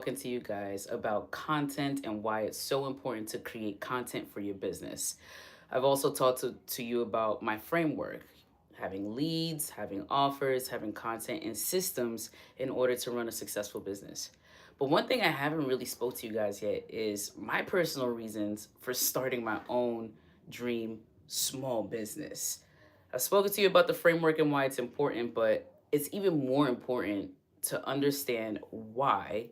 talking to you guys about content and why it's so important to create content for your business. I've also talked to you about my framework, having leads, having offers, having content and systems in order to run a successful business. But one thing I haven't really spoke to you guys yet is my personal reasons for starting my own dream small business. I've spoken to you about the framework and why it's important, but it's even more important to understand why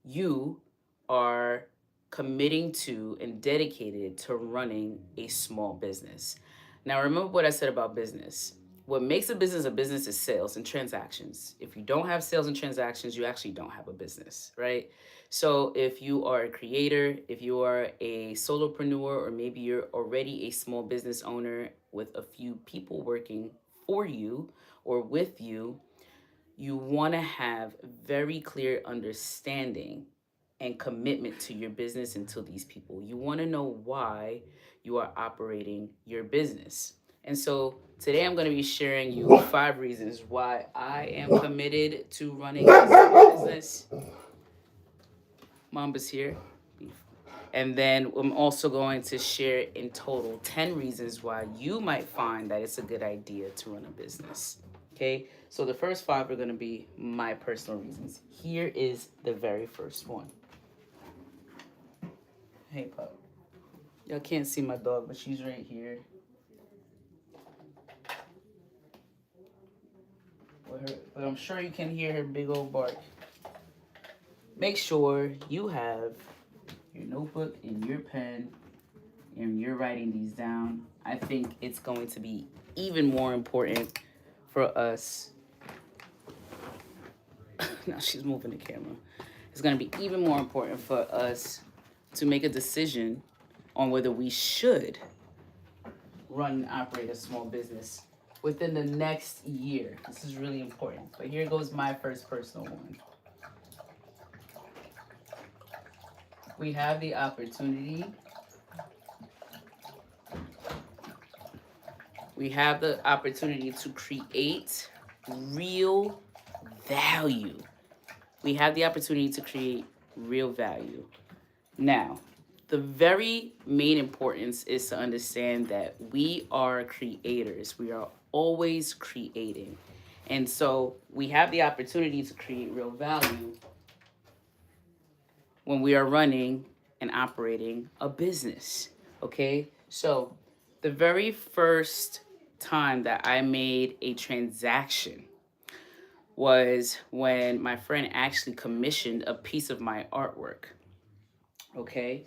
you are committing to and dedicated to running a small business. Now, remember what I said about business. What makes a business is sales and transactions. If you don't have sales and transactions, you actually don't have a business, right? So, if you are a creator, if you are a solopreneur, or maybe you're already a small business owner with a few people working for you or with you, you want to have very clear understanding and commitment to your business and to these people. You want to know why you are operating your business. And so today I'm going to be sharing you 5 reasons why I am committed to running a small business. Mamba's here. And then I'm also going to share in total 10 reasons why you might find that it's a good idea to run a business. Okay, so the first 5 are going to be my personal reasons. Here is the very first one. Hey, pup. Y'all can't see my dog, but she's right here. With her, but I'm sure you can hear her big old bark. Make sure you have your notebook and your pen and you're writing these down. I think it's going to be even more important for us. Now she's moving the camera. It's going to be even more important for us to make a decision on whether we should run and operate a small business within the next year. This is really important. But here goes my first personal one. We have the opportunity. We have the opportunity to create real value. We have the opportunity to create real value. Now, the very main importance is to understand that we are creators. We are always creating. And so we have the opportunity to create real value when we are running and operating a business. Okay? So the very first time that I made a transaction was when my friend actually commissioned a piece of my artwork. Okay?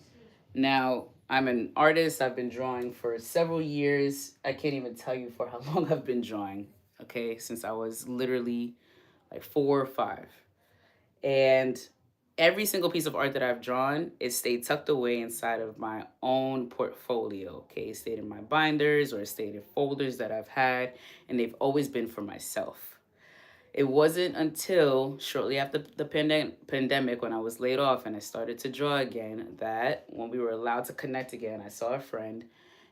Now, I'm an artist. I've been drawing for several years. I can't even tell you for how long I've been drawing. Okay? Since I was literally like 4 or 5. And every single piece of art that I've drawn, it stayed tucked away inside of my own portfolio. Okay, it stayed in my binders or it stayed in folders that I've had, and they've always been for myself. It wasn't until shortly after the pandemic, when I was laid off and I started to draw again, that when we were allowed to connect again, I saw a friend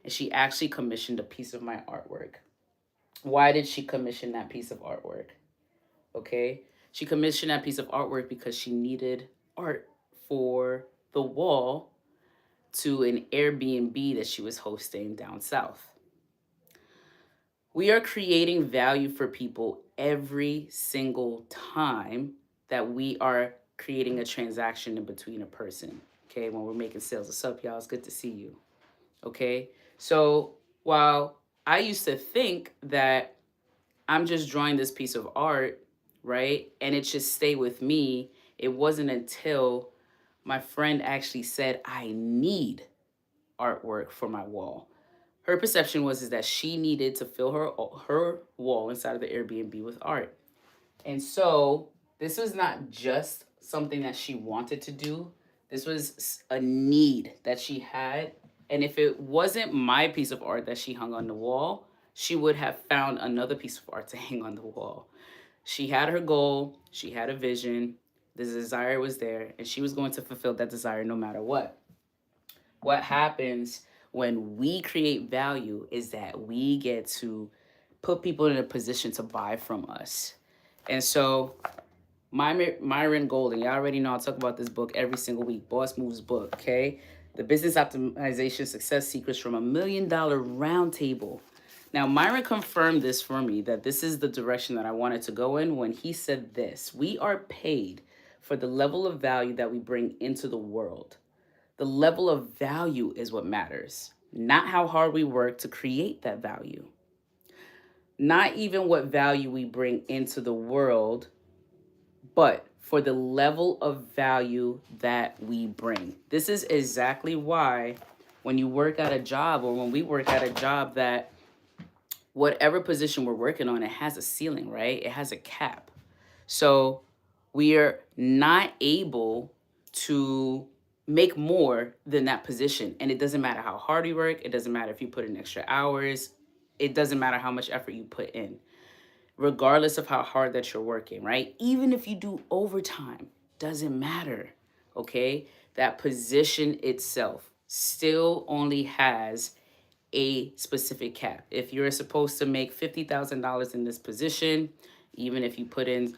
and she actually commissioned a piece of my artwork. Why did she commission that piece of artwork? Okay. She commissioned that piece of artwork because she needed art for the wall to an Airbnb that she was hosting down south. We are creating value for people every single time that we are creating a transaction in between a person. Okay, when we're making sales. What's up, y'all? It's good to see you. Okay, so while I used to think that I'm just drawing this piece of art, right? And it just stay with me. It wasn't until my friend actually said, I need artwork for my wall. Her perception was is that she needed to fill her wall inside of the Airbnb with art. And so this was not just something that she wanted to do. This was a need that she had. And if it wasn't my piece of art that she hung on the wall, she would have found another piece of art to hang on the wall. She had her goal, she had a vision, the desire was there, and she was going to fulfill that desire no matter what. What happens when we create value is that we get to put people in a position to buy from us. And so Myron Golden. You already know I talk about this book every single week. Boss Moves book, okay? The Business Optimization Success Secrets from $1 Million Roundtable. Now, Myron confirmed this for me, that this is the direction that I wanted to go in, when he said this: we are paid for the level of value that we bring into the world. The level of value is what matters, not how hard we work to create that value. Not even what value we bring into the world, but for the level of value that we bring. This is exactly why when you work at a job, or when we work at a job, that whatever position we're working on, it has a ceiling, right? It has a cap. So we are not able to make more than that position. And it doesn't matter how hard you work. It doesn't matter if you put in extra hours. It doesn't matter how much effort you put in, regardless of how hard that you're working, right? Even if you do overtime, doesn't matter, okay? That position itself still only has a specific cap. If you're supposed to make $50,000 in this position, even if you put in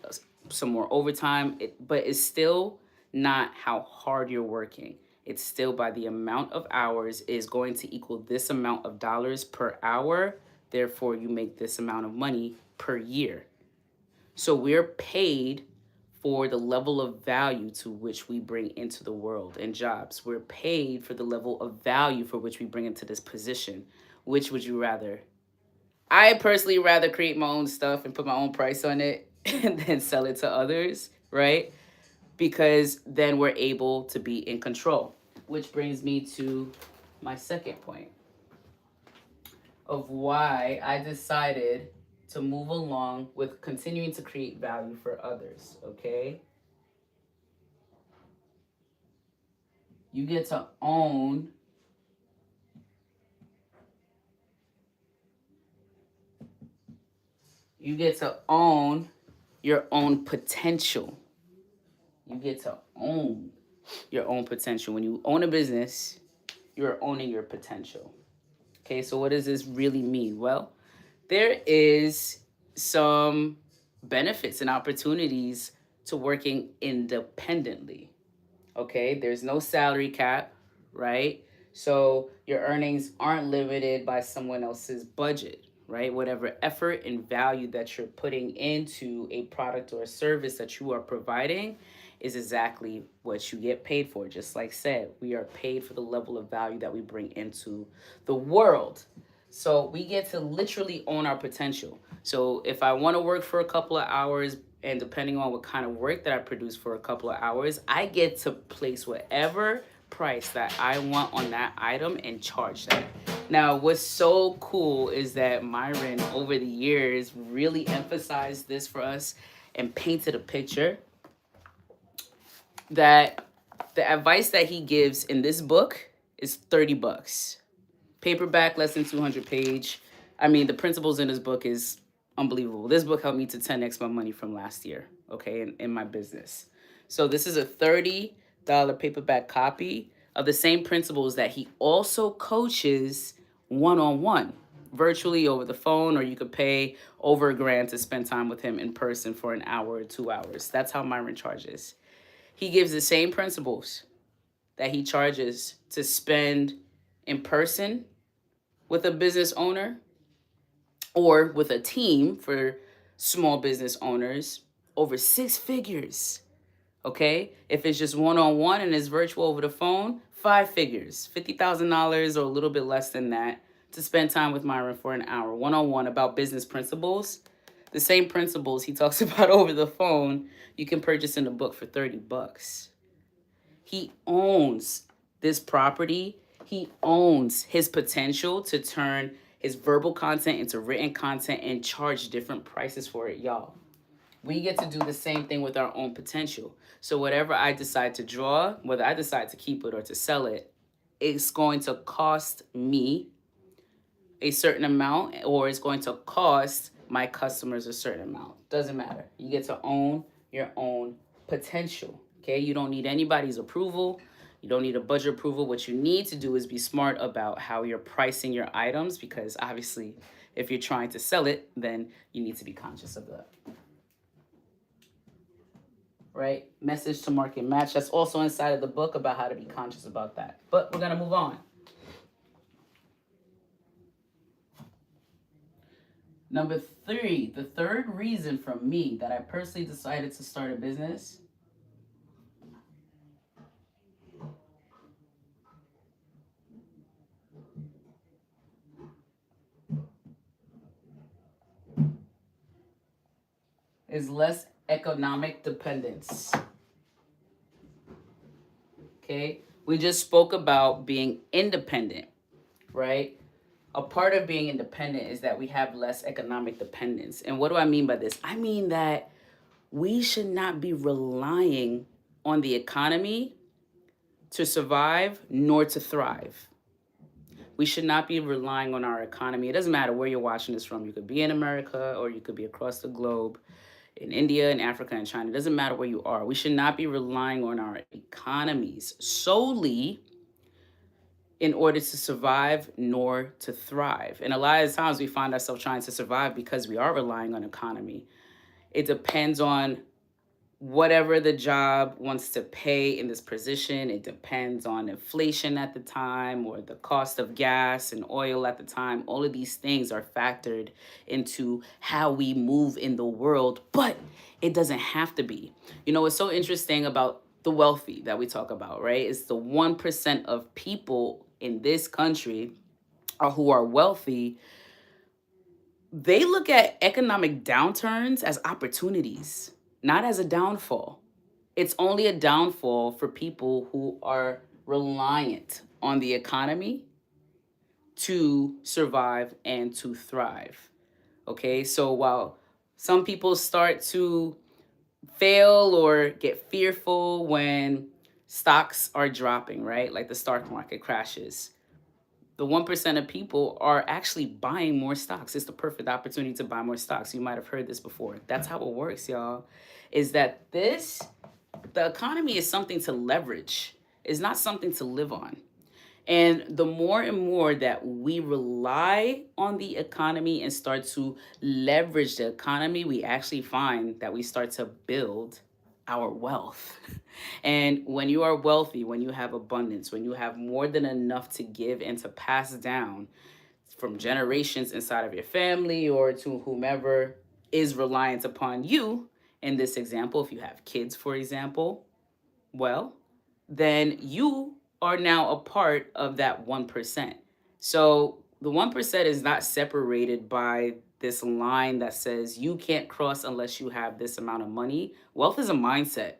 some more overtime, but it's still not how hard you're working. It's still by the amount of hours is going to equal this amount of dollars per hour. Therefore, you make this amount of money per year. So we're paid for the level of value to which we bring into the world and jobs. We're paid for the level of value for which we bring into this position. Which would you rather? I personally rather create my own stuff and put my own price on it and then sell it to others, right? Because then we're able to be in control. Which brings me to my second point of why I decided to move along with continuing to create value for others, okay? You get to own your own potential. You get to own your own potential. When you own a business, you're owning your potential. Okay, so what does this really mean? Well, there is some benefits and opportunities to working independently. Okay, there's no salary cap, right? So your earnings aren't limited by someone else's budget, right? Whatever effort and value that you're putting into a product or a service that you are providing is exactly what you get paid for. Just like said, we are paid for the level of value that we bring into the world. So we get to literally own our potential. So if I want to work for a couple of hours, and depending on what kind of work that I produce for a couple of hours, I get to place whatever price that I want on that item and charge that. Now, what's so cool is that Myron, over the years, really emphasized this for us and painted a picture that the advice that he gives in this book is $30. Paperback, less than 200 page. I mean, the principles in this book is unbelievable. This book helped me to 10x my money from last year, okay, in my business. So this is a $30 paperback copy of the same principles that he also coaches one-on-one, virtually over the phone, or you could pay over $1,000 to spend time with him in person for an hour or 2 hours. That's how Myron charges. He gives the same principles that he charges to spend in person with a business owner or with a team for small business owners, over 6 figures. Okay? If it's just one-on-one and it's virtual over the phone, 5 figures, $50,000 or a little bit less than that, to spend time with Myron for an hour, one-on-one, about business principles. The same principles he talks about over the phone, you can purchase in the book for $30. He owns this property. He owns his potential to turn his verbal content into written content and charge different prices for it, y'all. We get to do the same thing with our own potential. So whatever I decide to draw, whether I decide to keep it or to sell it, it's going to cost me a certain amount, or it's going to cost my customers a certain amount. Doesn't matter. You get to own your own potential. Okay? You don't need anybody's approval. You don't need a budget approval. What you need to do is be smart about how you're pricing your items, because obviously if you're trying to sell it, then you need to be conscious of that. right? Message to market match. That's also inside of the book about how to be conscious about that. But we're going to move on. Number 3, the third reason from me that I personally decided to start a business is less economic dependence. Okay? We just spoke about being independent, right? A part of being independent is that we have less economic dependence. And what do I mean by this? I mean that we should not be relying on the economy to survive nor to thrive. We should not be relying on our economy. It doesn't matter where you're watching this from. You could be in America or you could be across the globe, in India and Africa and China. It doesn't matter where you are. We should not be relying on our economies solely in order to survive nor to thrive. And a lot of times we find ourselves trying to survive because we are relying on economy. It depends on whatever the job wants to pay in this position. It depends on inflation at the time or the cost of gas and oil at the time. All of these things are factored into how we move in the world, but it doesn't have to be. You know, what's so interesting about the wealthy that we talk about, right? It's the 1% of people in this country who are wealthy. They look at economic downturns as opportunities, not as a downfall. It's only a downfall for people who are reliant on the economy to survive and to thrive. Okay, so while some people start to fail or get fearful when stocks are dropping, right? Like the stock market crashes, the 1% of people are actually buying more stocks. It's the perfect opportunity to buy more stocks. You might have heard this before. That's how it works, y'all. Is that the economy is something to leverage. It's not something to live on. And the more and more that we rely on the economy and start to leverage the economy, we actually find that we start to build our wealth. And when you are wealthy, when you have abundance, when you have more than enough to give and to pass down from generations inside of your family or to whomever is reliant upon you, in this example, if you have kids, for example, well, then you are now a part of that 1%. So the 1% is not separated by this line that says you can't cross unless you have this amount of money. Wealth is a mindset.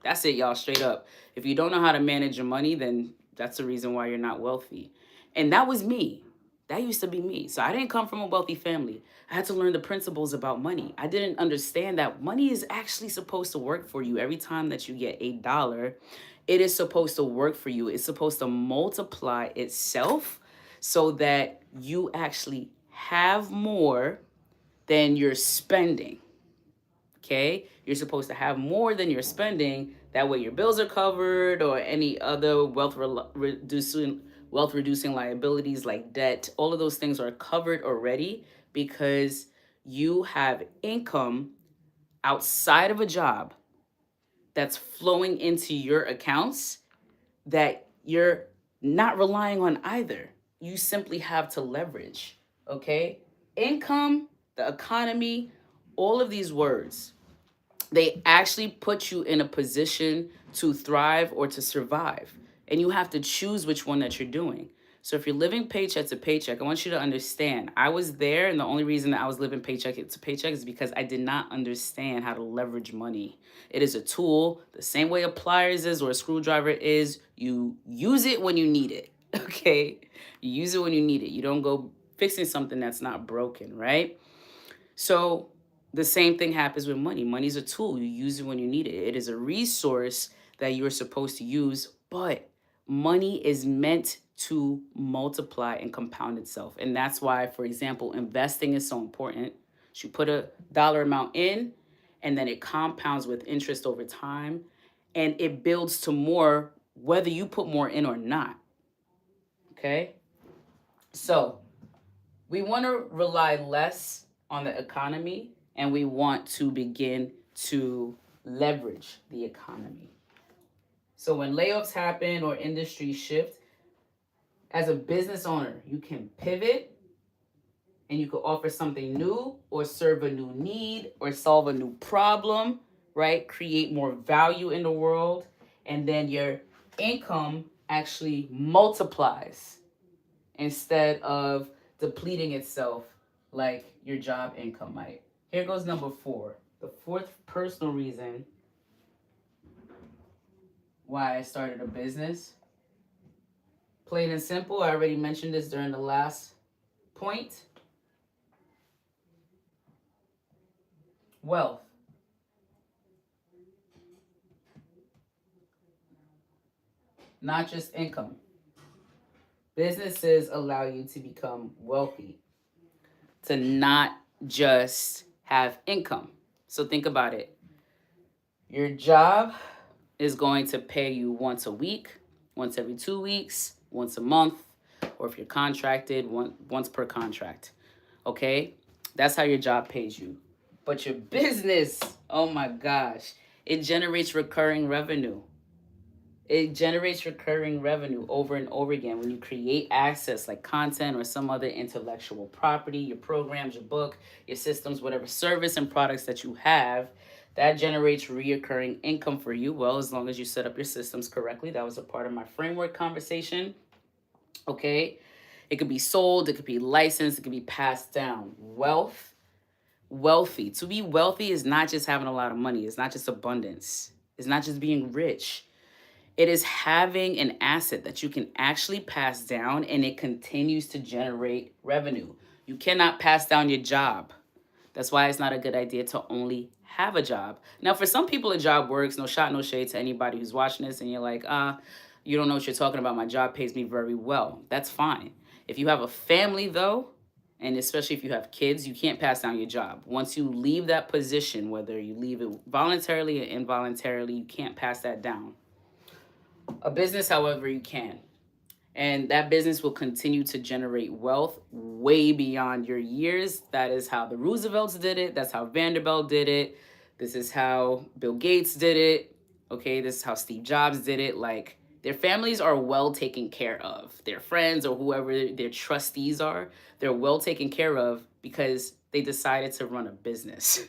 That's it, y'all, straight up. If you don't know how to manage your money, then that's the reason why you're not wealthy. And that was me. That used to be me. So I didn't come from a wealthy family. I had to learn the principles about money. I didn't understand that money is actually supposed to work for you. Every time that you get $1, it is supposed to work for you. It's supposed to multiply itself so that you actually have more than you're spending. Okay? You're supposed to have more than you're spending. That way your bills are covered or any other reducing liabilities like debt. All of those things are covered already because you have income outside of a job that's flowing into your accounts that you're not relying on either. You simply have to leverage, okay? Income, the economy, all of these words, they actually put you in a position to thrive or to survive. And you have to choose which one that you're doing. So if you're living paycheck to paycheck, I want you to understand, I was there, and the only reason that I was living paycheck to paycheck is because I did not understand how to leverage money. It is a tool, the same way a pliers is or a screwdriver is. You use it when you need it, okay? You use it when you need it. You don't go fixing something that's not broken, right? So the same thing happens with money. Money is a tool. You use it when you need it. It is a resource that you're supposed to use, but money is meant to multiply and compound itself. And that's why, for example, investing is so important. You put a dollar amount in, and then it compounds with interest over time, and it builds to more whether you put more in or not. Okay? So we want to rely less on the economy and we want to begin to leverage the economy. So when layoffs happen or industries shift, as a business owner, you can pivot and you could offer something new or serve a new need or solve a new problem, right? Create more value in the world. And then your income actually multiplies instead of depleting itself like your job income might. Here goes number 4. The fourth personal reason why I started a business. Plain and simple, I already mentioned this during the last point. Wealth. Not just income. Businesses allow you to become wealthy, to not just have income. So think about it. Your job is going to pay you once a week, once every 2 weeks, once a month, or if you're contracted, once per contract. Okay? That's how your job pays you. But your business, oh my gosh, it generates recurring revenue. It generates recurring revenue over and over again when you create assets like content or some other intellectual property, your programs, your book, your systems, whatever service and products that you have. That generates reoccurring income for you. Well, as long as you set up your systems correctly. That was a part of my framework conversation. Okay. It could be sold, it could be licensed, it could be passed down. Wealthy. To be wealthy is not just having a lot of money, it's not just abundance, it's not just being rich. It is having an asset that you can actually pass down and it continues to generate revenue. You cannot pass down your job. That's why it's not a good idea to only have a job. Now, for some people, a job works. No shot, no shade to anybody who's watching this and you're like, you don't know what you're talking about. My job pays me very well. That's fine. If you have a family, though, and especially if you have kids, you can't pass down your job. Once you leave that position, whether you leave it voluntarily or involuntarily, you can't pass that down. A business, however, you can. And that business will continue to generate wealth way beyond your years. That is how the Roosevelts did it. That's how Vanderbilt did it. This is how Bill Gates did it. Okay, this is how Steve Jobs did it. Like, their families are well taken care of. Their friends or whoever their trustees are, they're well taken care of because they decided to run a business.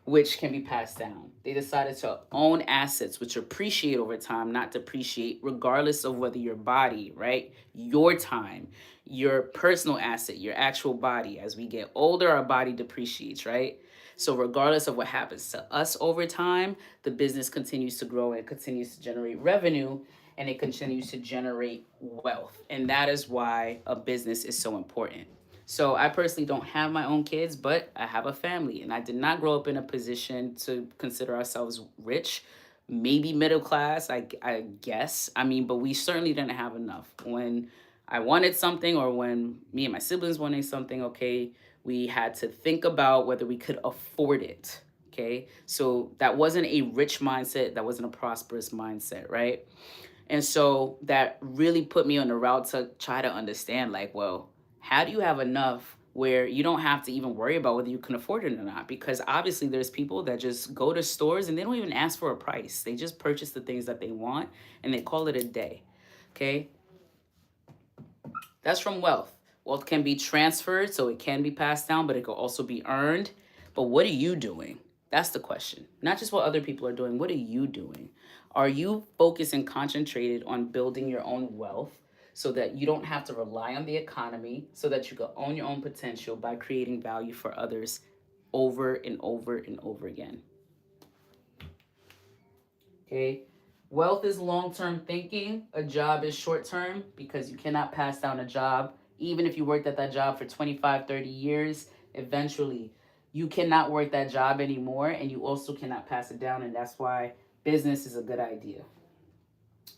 Which can be passed down. They decided to own assets which appreciate over time, not depreciate, regardless of whether your body, right? Your time, your personal asset, your actual body. As we get older, our body depreciates, right? So regardless of what happens to us over time, the business continues to grow and continues to generate revenue and it continues to generate wealth. And that is why a business is so important. So I personally don't have my own kids, but I have a family. And I did not grow up in a position to consider ourselves rich, maybe middle class, I guess. I mean, but we certainly didn't have enough. When I wanted something or when me and my siblings wanted something, okay, we had to think about whether we could afford it. Okay, so that wasn't a rich mindset. That wasn't a prosperous mindset, right? And so that really put me on the route to try to understand, like, well, how do you have enough where you don't have to even worry about whether you can afford it or not? Because obviously there's people that just go to stores and they don't even ask for a price. They just purchase the things that they want and they call it a day. Okay? That's from wealth. Wealth can be transferred, so it can be passed down, but it can also be earned. But what are you doing? That's the question. Not just what other people are doing. What are you doing? Are you focused and concentrated on building your own wealth so that you don't have to rely on the economy, so that you can own your own potential by creating value for others over and over and over again? Okay? Wealth is long-term thinking. A job is short-term because you cannot pass down a job. Even if you worked at that job for 25, 30 years, eventually you cannot work that job anymore and you also cannot pass it down. And that's why business is a good idea.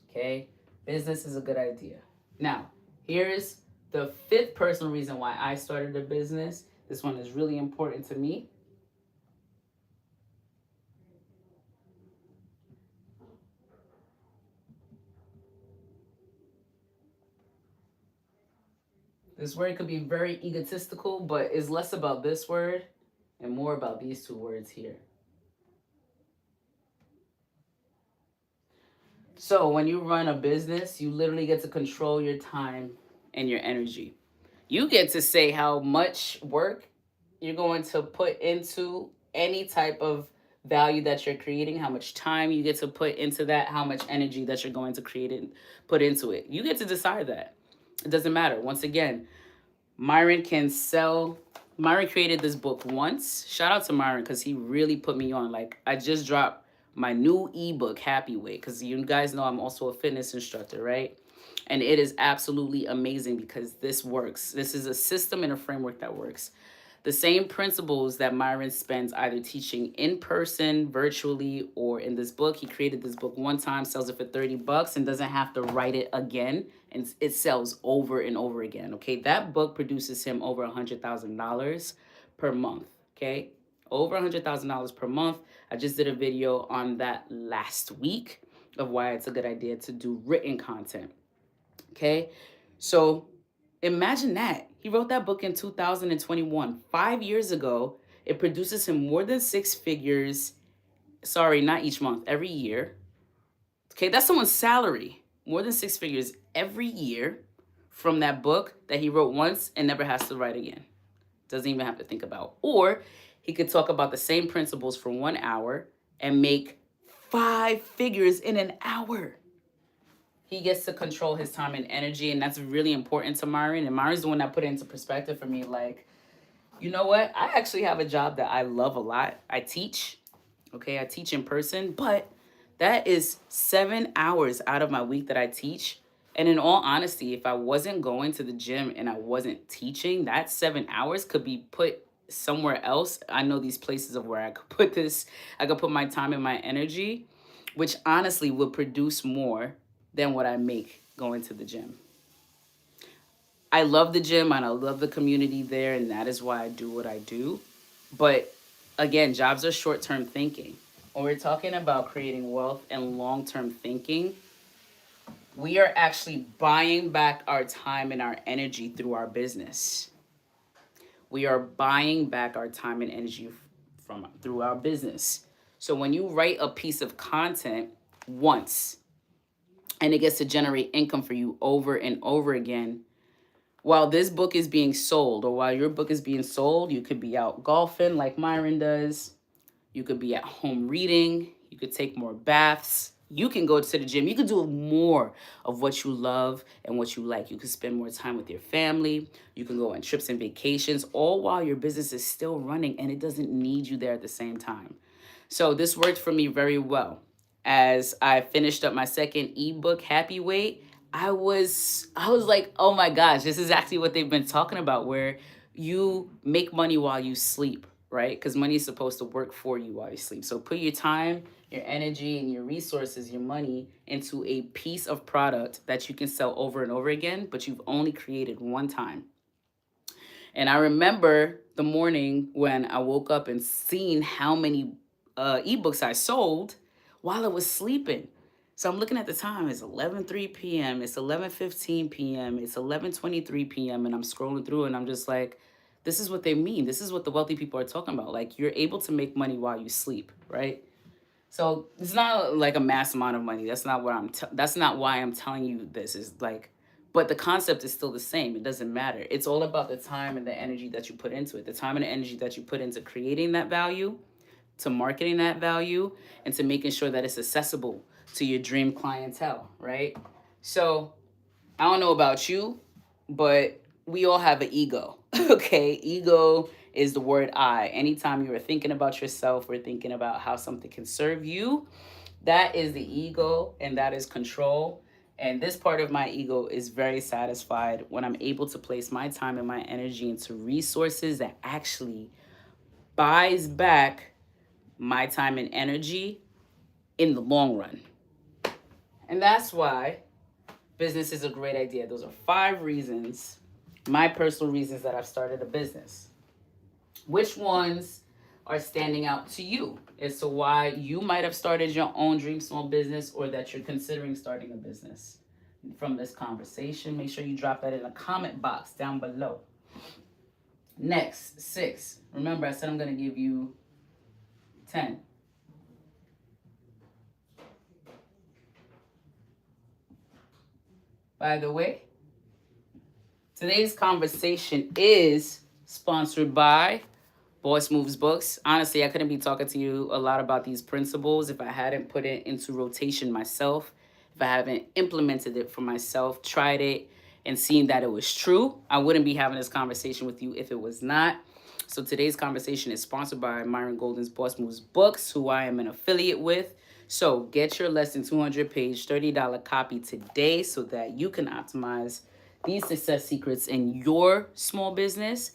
Okay? Business is a good idea. Now, here's the fifth personal reason why I started a business. This one is really important to me. This word could be very egotistical, but it's less about this word and more about these two words here. So when you run a business, you literally get to control your time and your energy. You get to say how much work you're going to put into any type of value that you're creating, how much time you get to put into that, how much energy that you're going to create and put into it. You get to decide that. It doesn't matter. Once again, Myron can sell. Myron created this book once. Shout out to Myron because he really put me on. Like, I just dropped my new ebook, Happy Weight, because you guys know I'm also a fitness instructor, right? And it is absolutely amazing because this works. This is a system and a framework that works. The same principles that Myron spends either teaching in person, virtually, or in this book. He created this book one time, sells it for $30, and doesn't have to write it again. And it sells over and over again. Okay, that book produces him over $100,000 per month. Okay, over $100,000 per month. I just did a video on that last week of why it's a good idea to do written content. Okay, so imagine that. He wrote that book in 2021, 5 years ago. It produces him more than six figures. Sorry, not each month, every year. Okay, that's someone's salary. More than six figures every year from that book that he wrote once and never has to write again. Doesn't even have to think about. Or he could talk about the same principles for 1 hour and make 5 figures in an hour. He gets to control his time and energy, and that's really important to Myron. And Myron's the one that put it into perspective for me. Like, you know what? I actually have a job that I love a lot. I teach. Okay, I teach in person, but that is 7 hours out of my week that I teach. And in all honesty, if I wasn't going to the gym and I wasn't teaching, that 7 hours could be put somewhere else. I know these places of where I could put this, I could put my time and my energy, which honestly would produce more than what I make going to the gym. I love the gym and I love the community there, and that is why I do what I do. But again, jobs are short term thinking. When we're talking about creating wealth and long term thinking, we are actually buying back our time and our energy through our business. We are buying back our time and energy from through our business. So when you write a piece of content once and it gets to generate income for you over and over again, while this book is being sold, or while your book is being sold, you could be out golfing like Myron does. You could be at home reading. You could take more baths. You can go to the gym. You could do more of what you love and what you like. You could spend more time with your family. You can go on trips and vacations, all while your business is still running and it doesn't need you there at the same time. So this worked for me very well. As I finished up my second ebook, Happy Weight, I was like, oh my gosh, this is actually what they've been talking about, where you make money while you sleep, right? Because money is supposed to work for you while you sleep. So put your time, your energy, and your resources, your money into a piece of product that you can sell over and over again, but you've only created one time. And I remember the morning when I woke up and seen how many ebooks I sold while I was sleeping. So I'm looking at the time. It's 11:03 p.m. It's 11:15 p.m. It's 11:23 p.m. And I'm scrolling through and I'm just like, this is what they mean. This is what the wealthy people are talking about. Like, you're able to make money while you sleep, right? So it's not like a mass amount of money. That's not what that's not why I'm telling you this. Is like, but the concept is still the same. It doesn't matter. It's all about the time and the energy that you put into it. The time and the energy that you put into creating that value, to marketing that value, and to making sure that it's accessible to your dream clientele, right? So I don't know about you, but we all have an ego. Okay, ego is the word I. Anytime you are thinking about yourself or thinking about how something can serve you, that is the ego and that is control. And this part of my ego is very satisfied when I'm able to place my time and my energy into resources that actually buys back my time and energy in the long run. And that's why business is a great idea. Those are 5 reasons, my personal reasons that I've started a business. Which ones are standing out to you as to why you might have started your own dream small business or that you're considering starting a business? From this conversation, make sure you drop that in the comment box down below. Next, 6. Remember, I said I'm going to give you 10. by the way. Today's conversation is sponsored by Boss Moves Books. Honestly, I couldn't be talking to you a lot about these principles if I hadn't put it into rotation myself, if I haven't implemented it for myself, tried it, and seen that it was true. I wouldn't be having this conversation with you if it was not. So today's conversation is sponsored by Myron Golden's Boss Moves Books, who I am an affiliate with. So get your less than 200 page, $30 copy today so that you can optimize these success secrets in your small business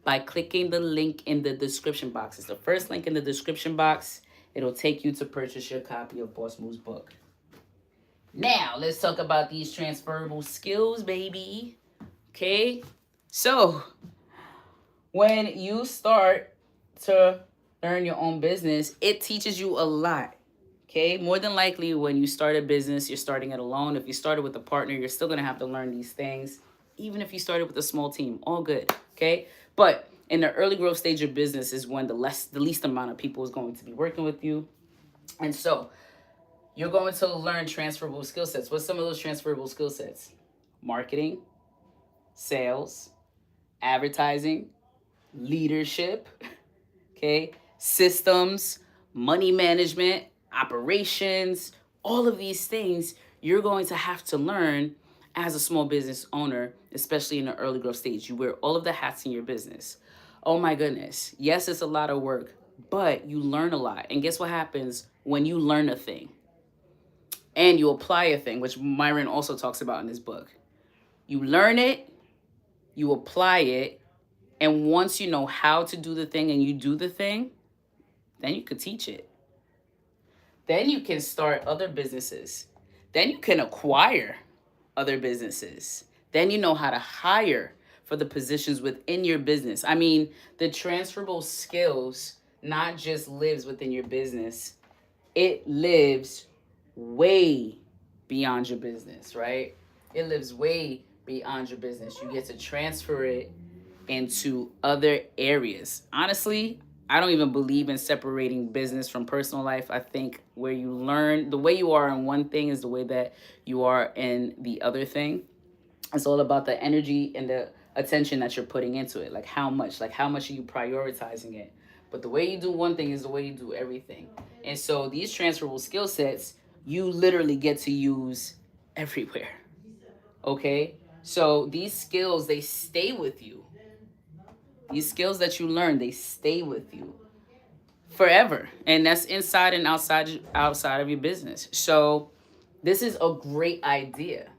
by clicking the link in the description box. It's the first link in the description box. It'll take you to purchase your copy of Boss Moves book. Now, let's talk about these transferable skills, baby. Okay? So, when you start to learn your own business, it teaches you a lot. Okay? More than likely, when you start a business, you're starting it alone. If you started with a partner, you're still going to have to learn these things. Even if you started with a small team, all good. Okay? But in the early growth stage of business is when the least amount of people is going to be working with you. And so you're going to learn transferable skill sets. What's some of those transferable skill sets? Marketing, sales, advertising, leadership, okay, systems, money management, operations, all of these things you're going to have to learn as a small business owner, especially in the early growth stage. You wear all of the hats in your business. Oh my goodness. Yes, it's a lot of work, but you learn a lot. And guess what happens when you learn a thing and you apply a thing, which Myron also talks about in his book? You learn it, you apply it, and once you know how to do the thing and you do the thing, then you could teach it. Then you can start other businesses. Then you can acquire other businesses. Then you know how to hire for the positions within your business. I mean, the transferable skills not just lives within your business, it lives way beyond your business, right? It lives way beyond your business. You get to transfer it into other areas. Honestly, I don't even believe in separating business from personal life. I think where you learn, the way you are in one thing is the way that you are in the other thing. It's all about the energy and the attention that you're putting into it. Like how much are you prioritizing it? But the way you do one thing is the way you do everything. And so these transferable skill sets, you literally get to use everywhere. Okay? So these skills, they stay with you. These skills that you learn, they stay with you forever. And that's inside and outside of your business. So this is a great idea,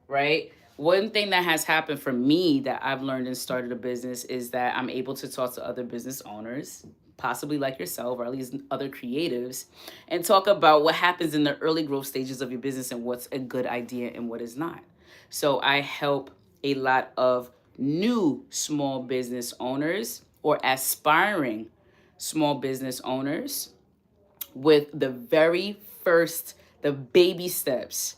right? One thing that has happened for me that I've learned and started a business is that I'm able to talk to other business owners, possibly like yourself or at least other creatives, and talk about what happens in the early growth stages of your business and what's a good idea and what is not. So I help a lot of new small business owners or aspiring small business owners with the very first, the baby steps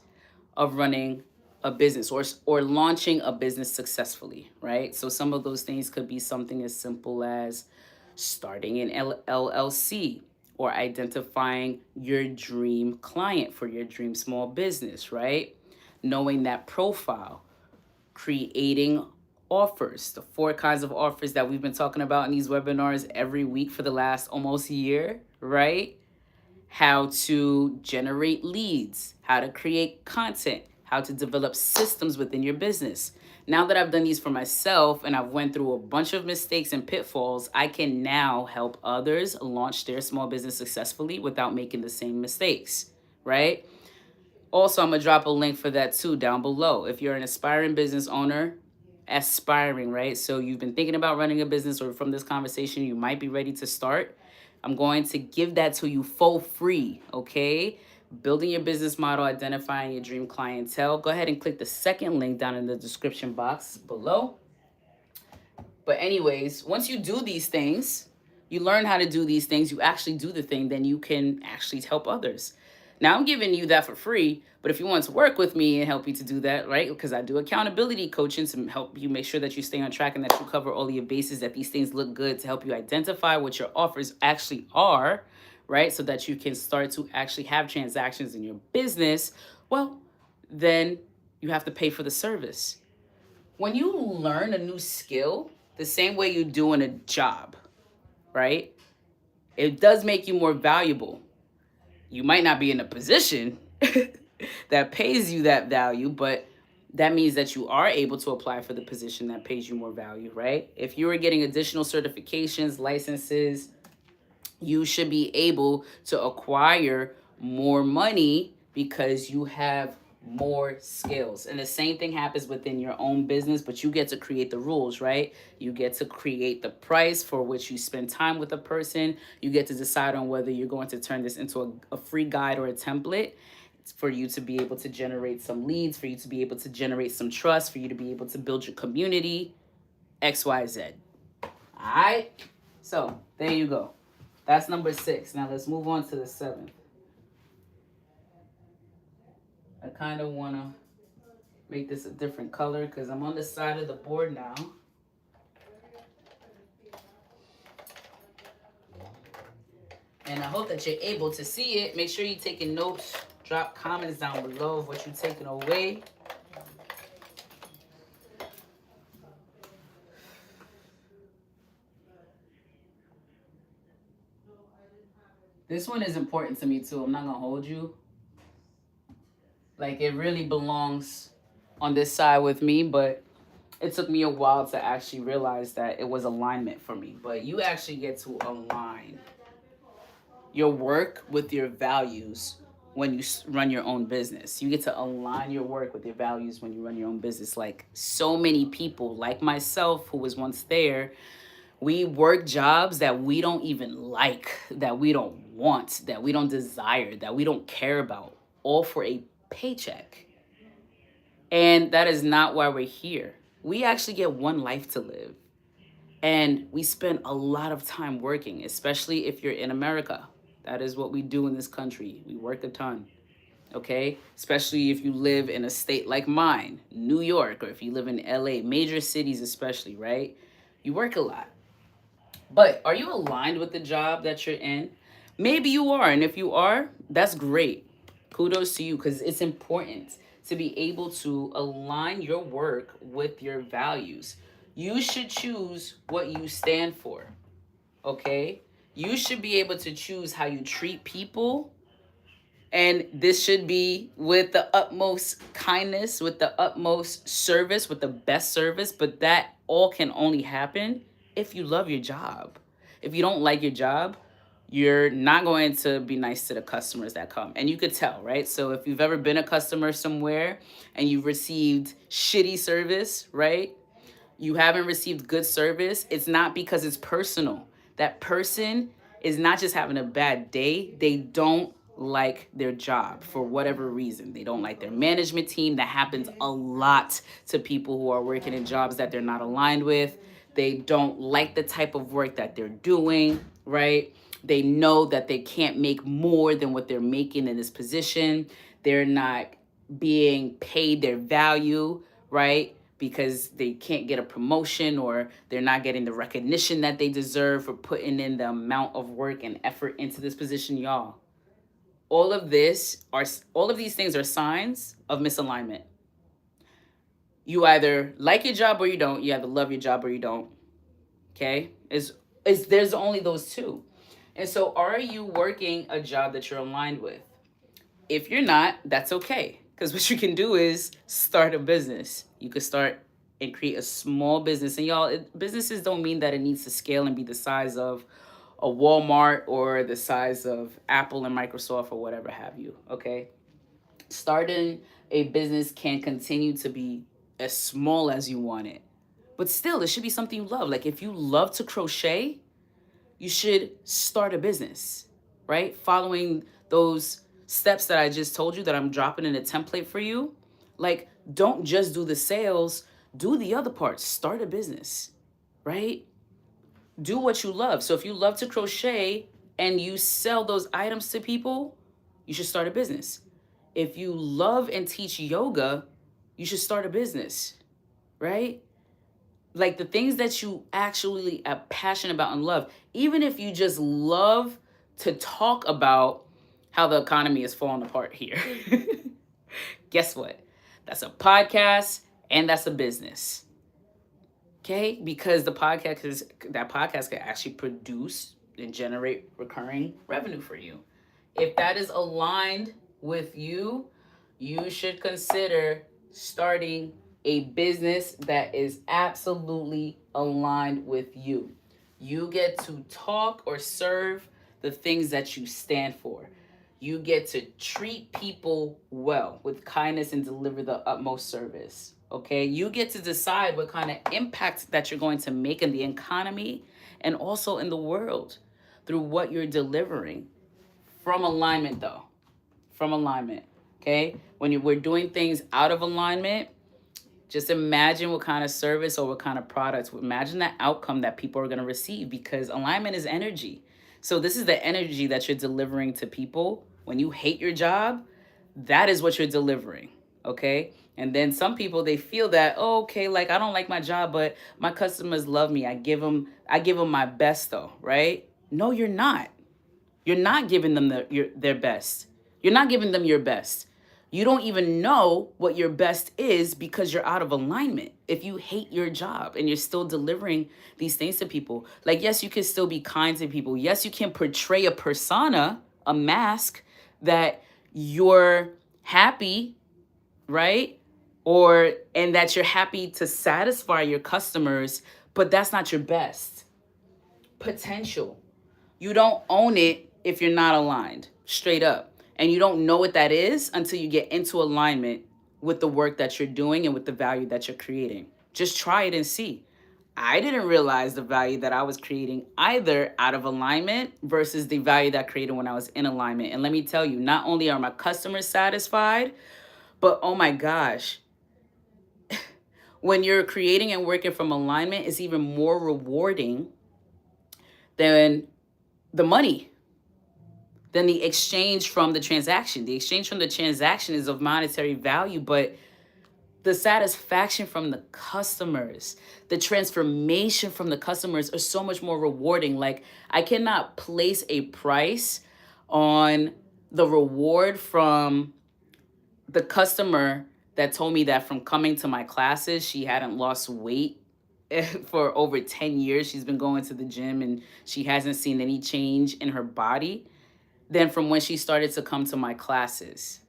of running a business or launching a business successfully, right? So some of those things could be something as simple as starting an LLC or identifying your dream client for your dream small business, right? Knowing that profile, creating offers, the 4 kinds of offers that we've been talking about in these webinars every week for the last almost year, right? How to generate leads, how to create content, how to develop systems within your business. Now that I've done these for myself and I've went through a bunch of mistakes and pitfalls, I can now help others launch their small business successfully without making the same mistakes, right? Also, I'm going to drop a link for that too down below. If you're an aspiring business owner, aspiring, right? So you've been thinking about running a business, or from this conversation, you might be ready to start. I'm going to give that to you for free, okay? Building your business model, identifying your dream clientele. Go ahead and click the second link down in the description box below. But anyways, once you do these things, you learn how to do these things, you actually do the thing, then you can actually help others. Now I'm giving you that for free, but if you want to work with me and help you to do that, right? Because I do accountability coaching to help you make sure that you stay on track and that you cover all of your bases, that these things look good, to help you identify what your offers actually are, right? So that you can start to actually have transactions in your business. Well, then you have to pay for the service. When you learn a new skill, the same way you do in a job, right? It does make you more valuable. You might not be in a position that pays you that value, but that means that you are able to apply for the position that pays you more value, right? If you are getting additional certifications, licenses, you should be able to acquire more money because you have more skills. And the same thing happens within your own business, but you get to create the rules, right? You get to create the price for which you spend time with a person. You get to decide on whether you're going to turn this into a free guide or a template for you to be able to generate some leads, for you to be able to generate some trust, for you to be able to build your community, XYZ. All right? So there you go. That's number 6. Now let's move on to the 7th. I kind of want to make this a different color because I'm on the side of the board now. And I hope that you're able to see it. Make sure you're taking notes. Drop comments down below of what you're taking away. This one is important to me too. I'm not going to hold you. Like, it really belongs on this side with me, but it took me a while to actually realize that it was alignment for me. But you actually get to align your work with your values when you run your own business. You get to align your work with your values when you run your own business. Like, so many people, like myself, who was once there, we work jobs that we don't even like, that we don't want, that we don't desire, that we don't care about, all for a paycheck. And that is not why we're here. We actually get one life to live. And we spend a lot of time working, especially if you're in America. That is what we do in this country. We work a ton, okay? Especially if you live in a state like mine, New York, or if you live in LA, major cities especially, right? You work a lot. But are you aligned with the job that you're in? Maybe you are. And if you are, that's great. Kudos to you, because it's important to be able to align your work with your values. You should choose what you stand for, okay? You should be able to choose how you treat people. And this should be with the utmost kindness, with the utmost service, with the best service. But that all can only happen if you love your job. If you don't like your job, you're not going to be nice to the customers that come. And you could tell, right? So if you've ever been a customer somewhere and you've received shitty service, right? You haven't received good service, it's not because it's personal. That person is not just having a bad day. They don't like their job for whatever reason. They don't like their management team. That happens a lot to people who are working in jobs that they're not aligned with. They don't like the type of work that they're doing, right? They know that they can't make more than what they're making in this position. They're not being paid their value, right? Because they can't get a promotion, or they're not getting the recognition that they deserve for putting in the amount of work and effort into this position, y'all. All of these things are signs of misalignment. You either like your job or you don't. You either love your job or you don't. Okay? There's only those two. And so, are you working a job that you're aligned with? If you're not, that's okay. Because what you can do is start a business. You could start and create a small business. And y'all, businesses don't mean that it needs to scale and be the size of a Walmart or the size of Apple and Microsoft or whatever have you, okay? Starting a business can continue to be as small as you want it. But still, it should be something you love. Like, if you love to crochet, you should start a business, right? Following those steps that I just told you that I'm dropping in a template for you. Like, don't just do the sales, do the other parts. Start a business, right? Do what you love. So if you love to crochet and you sell those items to people, you should start a business. If you love and teach yoga, you should start a business, right? Like, the things that you actually are passionate about and love, even if you just love to talk about how the economy is falling apart here. Guess what? That's a podcast and that's a business. Okay? Because that podcast can actually produce and generate recurring revenue for you. If that is aligned with you, you should consider starting a business that is absolutely aligned with you. You get to talk or serve the things that you stand for. You get to treat people well with kindness and deliver the utmost service. Okay? You get to decide what kind of impact that you're going to make in the economy and also in the world through what you're delivering. From alignment, though. From alignment. Okay? When we're doing things out of alignment, just imagine what kind of service or what kind of products. Imagine the outcome that people are going to receive, because alignment is energy. So this is the energy that you're delivering to people. When you hate your job, that is what you're delivering. Okay? And then some people, they feel that, oh, okay, like I don't like my job, but my customers love me. I give them my best though, right? No, you're not. You're not giving them their best. You're not giving them your best. You don't even know what your best is because you're out of alignment. If you hate your job and you're still delivering these things to people, like, yes, you can still be kind to people. Yes, you can portray a persona, a mask that you're happy, right? And that you're happy to satisfy your customers, but that's not your best potential. You don't own it if you're not aligned, straight up. And you don't know what that is until you get into alignment with the work that you're doing and with the value that you're creating. Just try it and see. I didn't realize the value that I was creating either out of alignment versus the value that I created when I was in alignment. And let me tell you, not only are my customers satisfied, but oh my gosh, when you're creating and working from alignment, it's even more rewarding than the money, than the exchange from the transaction. The exchange from the transaction is of monetary value, but the satisfaction from the customers, the transformation from the customers are so much more rewarding. Like, I cannot place a price on the reward from the customer that told me that from coming to my classes, she hadn't lost weight for over 10 years. She's been going to the gym and she hasn't seen any change in her body than from when she started to come to my classes.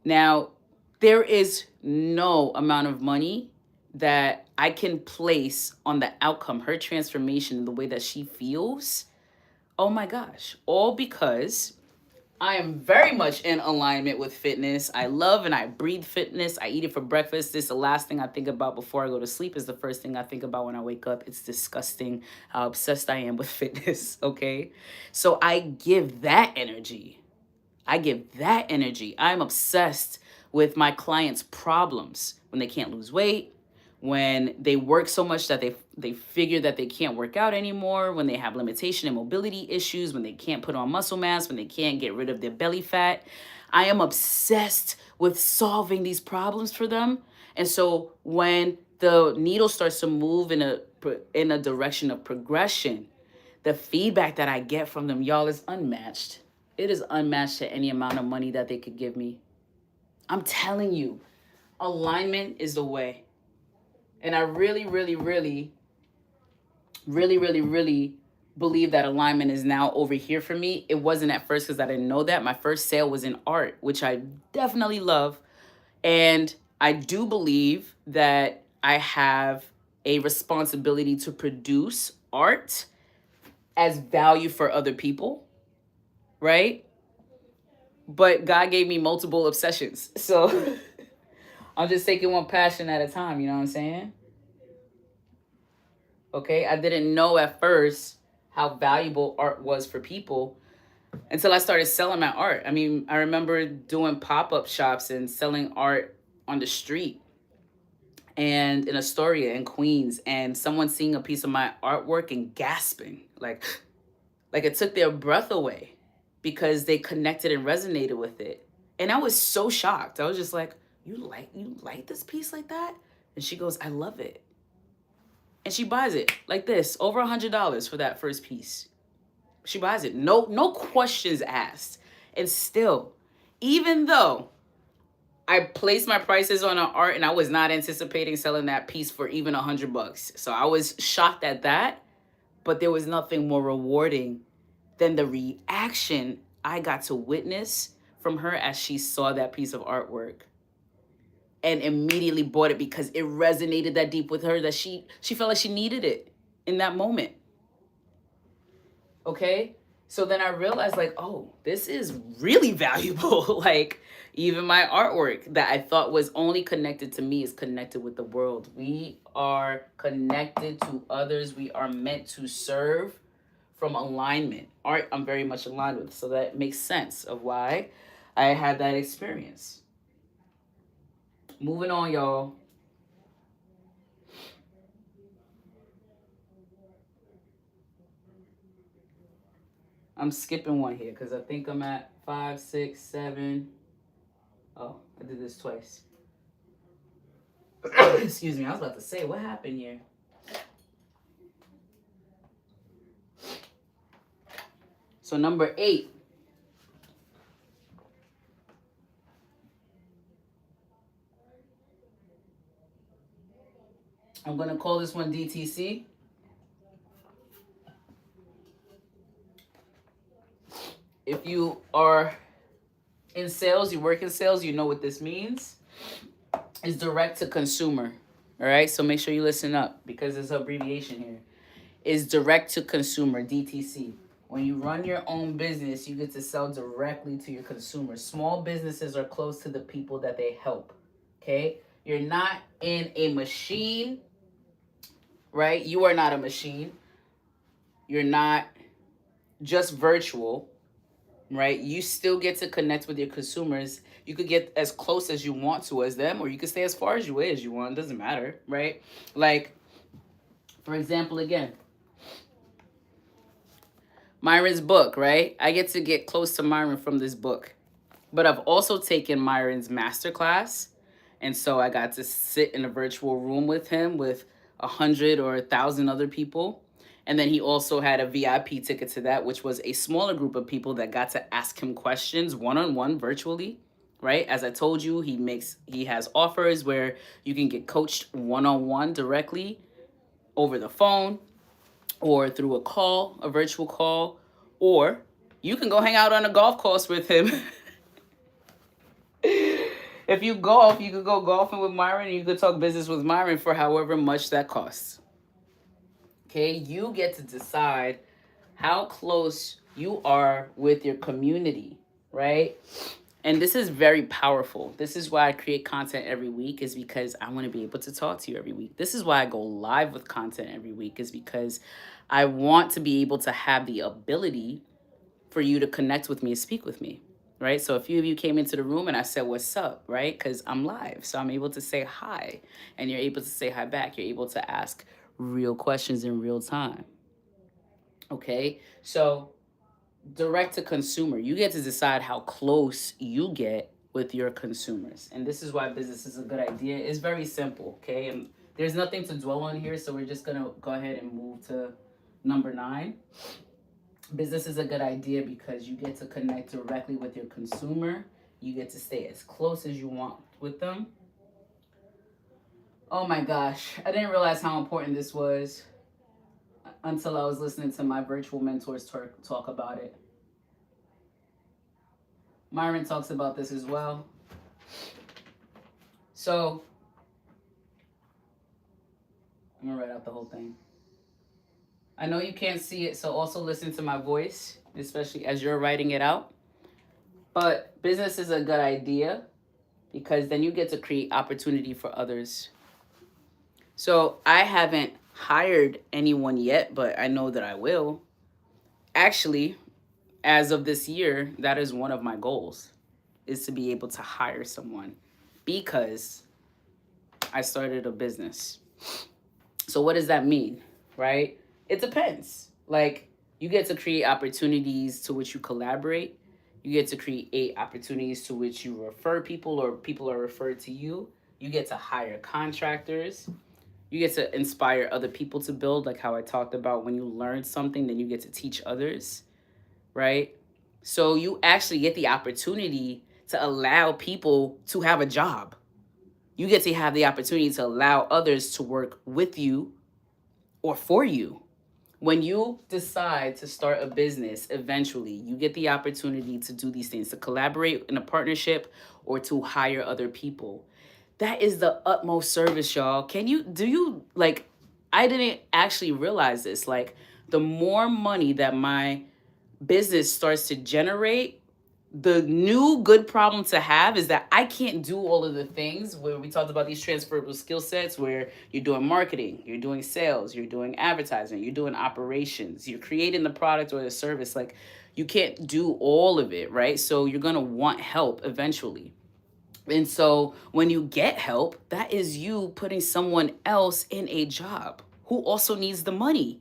Now, there is no amount of money that I can place on the outcome, her transformation, the way that she feels. Oh my gosh. All because I am very much in alignment with fitness. I love and I breathe fitness. I eat it for breakfast. This is the last thing I think about before I go to sleep. Is the first thing I think about when I wake up. It's disgusting how obsessed I am with fitness, okay? So I give that energy. I'm obsessed with my clients' problems when they can't lose weight, when they work so much that they figure that they can't work out anymore, when they have limitation and mobility issues, when they can't put on muscle mass, when they can't get rid of their belly fat. I am obsessed with solving these problems for them. And so when the needle starts to move in a direction of progression, the feedback that I get from them, y'all, is unmatched. It is unmatched to any amount of money that they could give me. I'm telling you, alignment is the way. And I really, really, really, really, really, really believe that alignment is now over here for me. It wasn't at first because I didn't know that. My first sale was in art, which I definitely love. And I do believe that I have a responsibility to produce art as value for other people, right? But God gave me multiple obsessions. So I'm just taking one passion at a time, you know what I'm saying? Okay, I didn't know at first how valuable art was for people until I started selling my art. I mean, I remember doing pop-up shops and selling art on the street and in Astoria and Queens, and someone seeing a piece of my artwork and gasping, like it took their breath away because they connected and resonated with it. And I was so shocked. I was just like, you like this piece like that? And she goes, I love it. And she buys it like this, over $100 for that first piece. She buys it, no questions asked. And still, even though I placed my prices on an art and I was not anticipating selling that piece for even $100. So I was shocked at that, but there was nothing more rewarding than the reaction I got to witness from her as she saw that piece of artwork and immediately bought it because it resonated that deep with her that she felt like she needed it in that moment. Okay? So then I realized, like, oh, this is really valuable. Like, even my artwork that I thought was only connected to me is connected with the world. We are connected to others. We are meant to serve from alignment. Art, I'm very much aligned with. So that makes sense of why I had that experience. Moving on, y'all. I'm skipping one here because I think I'm at 5, 6, 7. Oh, I did this twice. Excuse me, I was about to say, what happened here? So number 8. I'm going to call this one DTC. If you are in sales, you work in sales, you know what this means. It's direct to consumer. All right, so make sure you listen up because there's an abbreviation here. Is direct to consumer, DTC. When you run your own business, you get to sell directly to your consumers. Small businesses are close to the people that they help. Okay? You're not in a machine, right? You are not a machine. You're not just virtual, right? You still get to connect with your consumers. You could get as close as you want to as them, or you could stay as far as you want. It doesn't matter, right? Like, for example, again, Myron's book, right? I get to get close to Myron from this book. But I've also taken Myron's masterclass. And so I got to sit in a virtual room with him with 100 or 1,000 other people. And then he also had a VIP ticket to that, which was a smaller group of people that got to ask him questions one-on-one virtually, right? As I told you, he has offers where you can get coached one-on-one directly over the phone or through a call, a virtual call, or you can go hang out on a golf course with him. If you golf, you could go golfing with Myron and you could talk business with Myron for however much that costs. Okay, you get to decide how close you are with your community, right? And this is very powerful. This is why I create content every week, is because I want to be able to talk to you every week. This is why I go live with content every week, is because I want to be able to have the ability for you to connect with me and speak with me, right? So a few of you came into the room and I said, what's up, right? Because I'm live. So I'm able to say hi and you're able to say hi back. You're able to ask real questions in real time. Okay, so direct to consumer, you get to decide how close you get with your consumers. And this is why business is a good idea. It's very simple, okay? And there's nothing to dwell on here, so we're just gonna go ahead and move to number 9. Business is a good idea because you get to connect directly with your consumer. You get to stay as close as you want with them. Oh my gosh, I didn't realize how important this was until I was listening to my virtual mentors talk about it. Myron talks about this as well. So, I'm gonna write out the whole thing. I know you can't see it, so also listen to my voice, especially as you're writing it out. But business is a good idea because then you get to create opportunity for others. So I haven't hired anyone yet, but I know that I will. Actually, as of this year, that is one of my goals, is to be able to hire someone because I started a business. So what does that mean, right? It depends. Like, you get to create opportunities to which you collaborate. You get to create opportunities to which you refer people or people are referred to you. You get to hire contractors. You get to inspire other people to build, like how I talked about when you learn something, then you get to teach others, right? So you actually get the opportunity to allow people to have a job. You get to have the opportunity to allow others to work with you or for you. When you decide to start a business, eventually you get the opportunity to do these things, to collaborate in a partnership or to hire other people. That is the utmost service, y'all. Do you like, I didn't actually realize this. Like, the more money that my business starts to generate, the new good problem to have is that I can't do all of the things where we talked about these transferable skill sets where you're doing marketing, you're doing sales, you're doing advertising, you're doing operations, you're creating the product or the service. Like, you can't do all of it, right? So you're going to want help eventually. And so when you get help, that is you putting someone else in a job who also needs the money.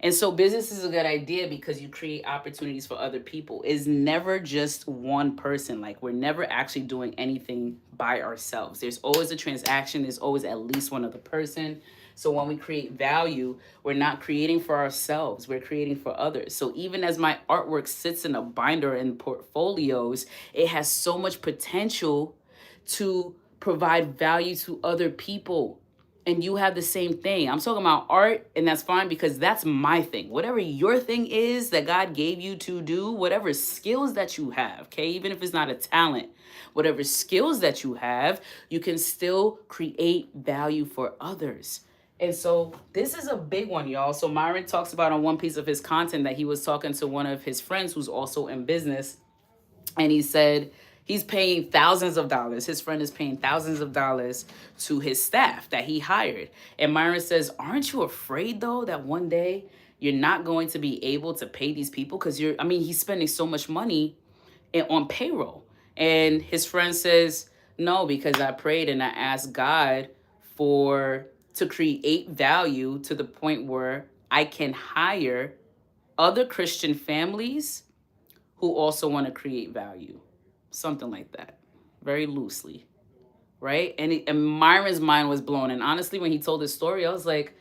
And so business is a good idea because you create opportunities for other people. It's never just one person. Like, we're never actually doing anything by ourselves. There's always a transaction. There's always at least one other person. So when we create value, we're not creating for ourselves. We're creating for others. So even as my artwork sits in a binder in portfolios, it has so much potential to provide value to other people. And you have the same thing. I'm talking about art, and that's fine because that's my thing. Whatever your thing is that God gave you to do, whatever skills that you have, okay, even if it's not a talent, whatever skills that you have, you can still create value for others. And so this is a big one, y'all. So Myron talks about on one piece of his content that he was talking to one of his friends who's also in business. And he said he's paying thousands of dollars. His friend is paying thousands of dollars to his staff that he hired. And Myron says, aren't you afraid, though, that one day you're not going to be able to pay these people? Because he's spending so much money on payroll. And his friend says, no, because I prayed and I asked God to create value to the point where I can hire other Christian families who also want to create value. Something like that. Very loosely. Right? And Myron's mind was blown. And honestly, when he told his story, I was like,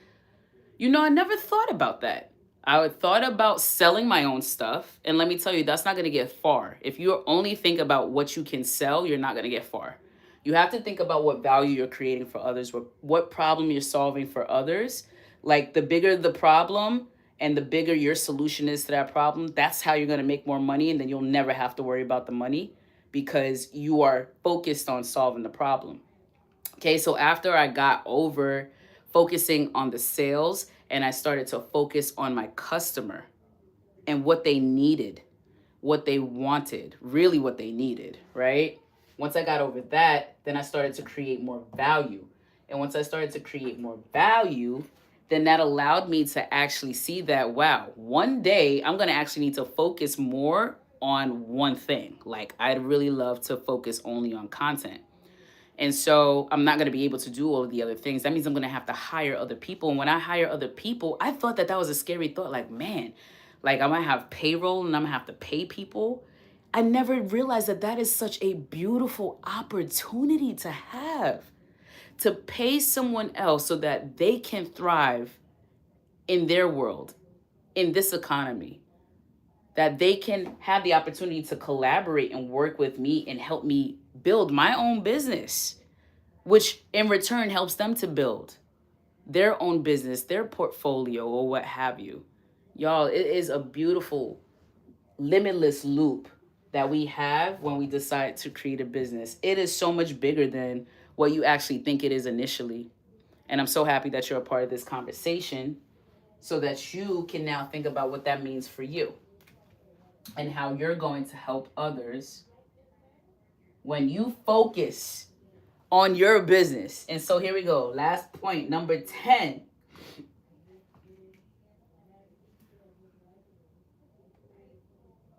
I never thought about that. I thought about selling my own stuff. And let me tell you, that's not going to get far. If you only think about what you can sell, you're not going to get far. You have to think about what value you're creating for others, what problem you're solving for others. Like, the bigger the problem and the bigger your solution is to that problem, that's how you're going to make more money. And then you'll never have to worry about the money because you are focused on solving the problem. Okay, so after I got over focusing on the sales and I started to focus on my customer and what they needed, what they wanted, really what they needed, right? Once I got over that, then I started to create more value. And once I started to create more value, then that allowed me to actually see that, wow, one day I'm going to actually need to focus more on one thing. Like, I'd really love to focus only on content. And so I'm not going to be able to do all of the other things. That means I'm going to have to hire other people. And when I hire other people, I thought that was a scary thought. Like, man, like, I'm going to have payroll and I'm going to have to pay people. I never realized that is such a beautiful opportunity to have, to pay someone else so that they can thrive in their world, in this economy, that they can have the opportunity to collaborate and work with me and help me build my own business, which in return helps them to build their own business, their portfolio, or what have you. Y'all, it is a beautiful, limitless loop that we have when we decide to create a business. It is so much bigger than what you actually think it is initially. And I'm so happy that you're a part of this conversation so that you can now think about what that means for you and how you're going to help others when you focus on your business. And so here we go. Last point, number 10.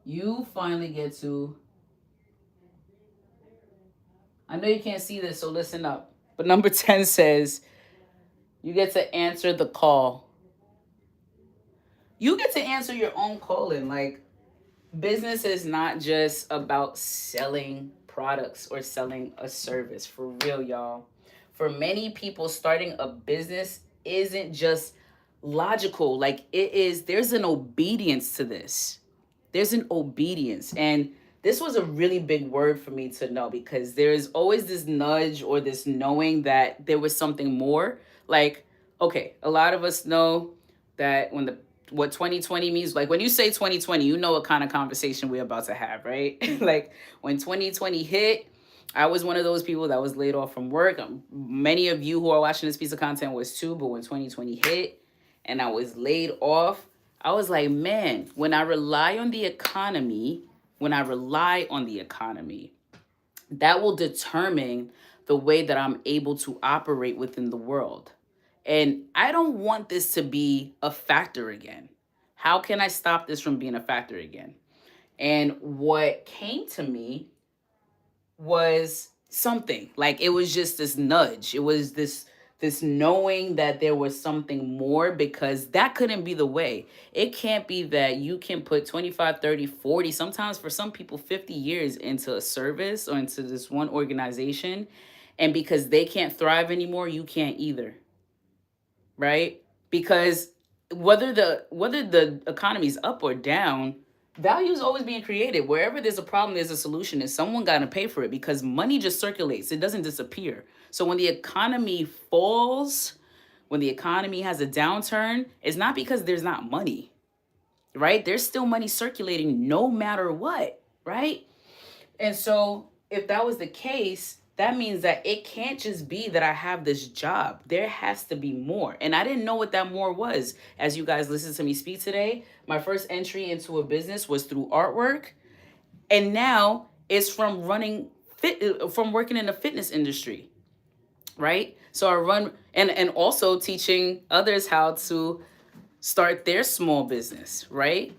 You finally get to, I know you can't see this, so listen up. But number 10 says, you get to answer the call. You get to answer your own calling. Like, business is not just about selling products or selling a service. For real, y'all. For many people, starting a business isn't just logical. Like, there's an obedience to this. There's an obedience. And this was a really big word for me to know, because there is always this nudge or this knowing that there was something more. Like, okay, a lot of us know that when the what 2020 means, like when you say 2020, you know what kind of conversation we're about to have, right? Like when 2020 hit, I was one of those people that was laid off from work. Many of you who are watching this piece of content was too, but when 2020 hit and I was laid off, I was like, man, when I rely on the economy, that will determine the way that I'm able to operate within the world. And I don't want this to be a factor again. How can I stop this from being a factor again? And what came to me was something like, it was just this nudge. It was this knowing that there was something more, because that couldn't be the way. It can't be that you can put 25, 30, 40, sometimes for some people 50 years into a service or into this one organization, and because they can't thrive anymore, you can't either, right? Because whether the economy is up or down, value is always being created. Wherever there's a problem, there's a solution, and someone got to pay for it, because money just circulates. It doesn't disappear. So when the economy falls, when the economy has a downturn, it's not because there's not money, right? There's still money circulating no matter what, right? And so, if that was the case, that means that it can't just be that I have this job. There has to be more. And I didn't know what that more was. As you guys listen to me speak today, my first entry into a business was through artwork. And now it's from working in the fitness industry, right? So I run and also teaching others how to start their small business, right?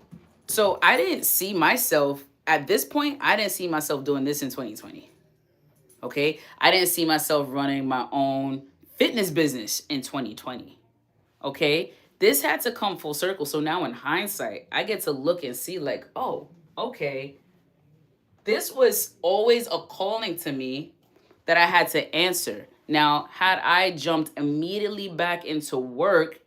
So I didn't see myself at this point, I didn't see myself doing this in 2020. Okay? I didn't see myself running my own fitness business in 2020. Okay? This had to come full circle. So now in hindsight, I get to look and see like, oh, okay. This was always a calling to me that I had to answer. Now, had I jumped immediately back into work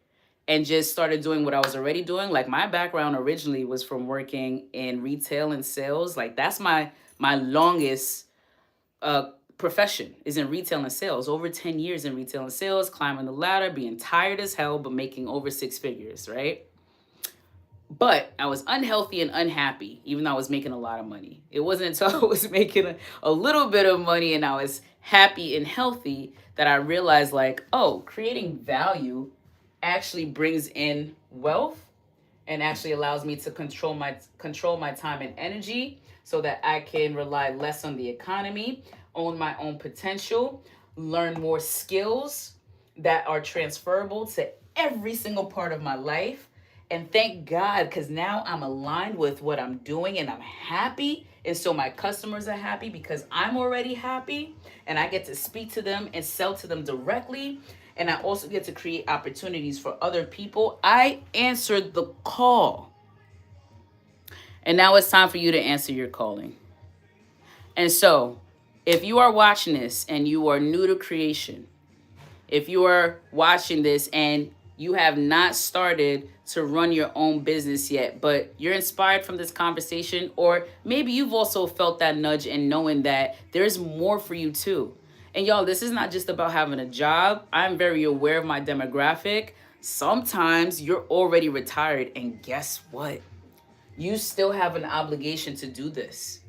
and just started doing what I was already doing, like my background originally was from working in retail and sales. Like that's my longest profession is in retail and sales. Over 10 years in retail and sales, climbing the ladder, being tired as hell, but making over six figures, right? But I was unhealthy and unhappy, even though I was making a lot of money. It wasn't until I was making a little bit of money and I was happy and healthy that I realized like, oh, creating value actually brings in wealth and actually allows me to control my time and energy so that I can rely less on the economy, own my own potential, learn more skills that are transferable to every single part of my life. And thank God, because now I'm aligned with what I'm doing and I'm happy. And so my customers are happy because I'm already happy. And I get to speak to them and sell to them directly. And I also get to create opportunities for other people. I answered the call. And now it's time for you to answer your calling. And so, if you are watching this and you are new to creation, if you are watching this and you have not started to run your own business yet, but you're inspired from this conversation, or maybe you've also felt that nudge and knowing that there's more for you too. And y'all, this is not just about having a job. I'm very aware of my demographic. Sometimes you're already retired, and guess what? You still have an obligation to do this.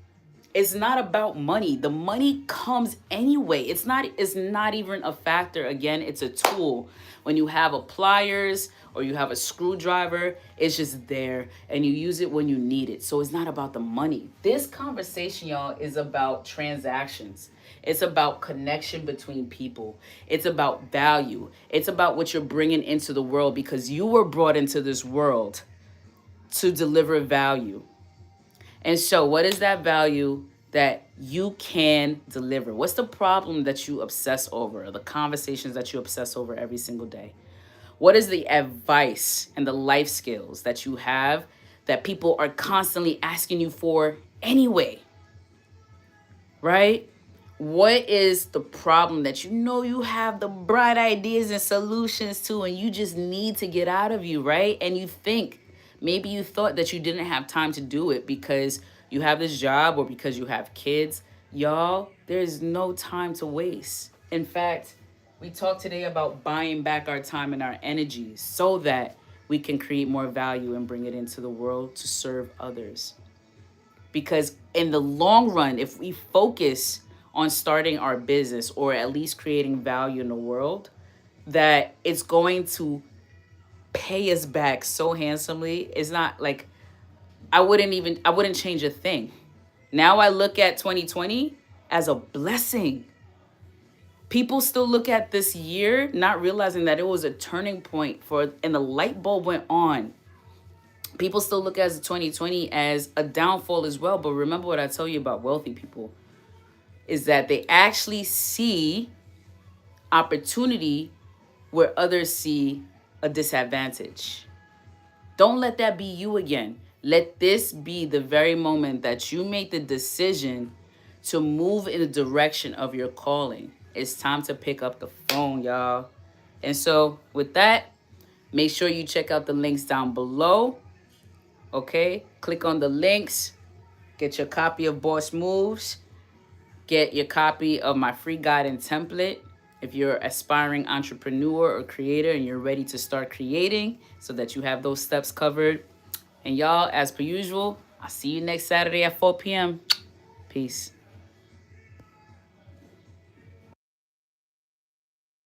It's not about money. The money comes anyway. It's not even a factor. Again, it's a tool. When you have a pliers or you have a screwdriver, it's just there and you use it when you need it. So it's not about the money. This conversation, y'all, is about transactions. It's about connection between people. It's about value. It's about what you're bringing into the world, because you were brought into this world to deliver value. And so what is that value that you can deliver? What's the problem that you obsess over, the conversations that you obsess over every single day? What is the advice and the life skills that you have that people are constantly asking you for anyway? Right? What is the problem that you know you have the bright ideas and solutions to, and you just need to get out of you, right? And you think, maybe you thought that you didn't have time to do it because you have this job or because you have kids, y'all, there's no time to waste. In fact, we talked today about buying back our time and our energy so that we can create more value and bring it into the world to serve others. Because in the long run, if we focus on starting our business or at least creating value in the world, that it's going to pay us back so handsomely. It's not like I wouldn't change a thing. Now I look at 2020 as a blessing. People still look at this year not realizing that it was a turning point for and the light bulb went on. People still look at 2020 as a downfall as well, but remember what I tell you about wealthy people is that they actually see opportunity where others see a disadvantage. Don't let that be you again. Let this be the very moment that you make the decision to move in the direction of your calling. It's time to pick up the phone, y'all. And so, with that, make sure you check out the links down below. Okay? Click on the links. Get your copy of Boss Moves. Get your copy of my free guide and template. If you're an aspiring entrepreneur or creator and you're ready to start creating so that you have those steps covered. And y'all, as per usual, I'll see you next Saturday at 4 p.m. Peace.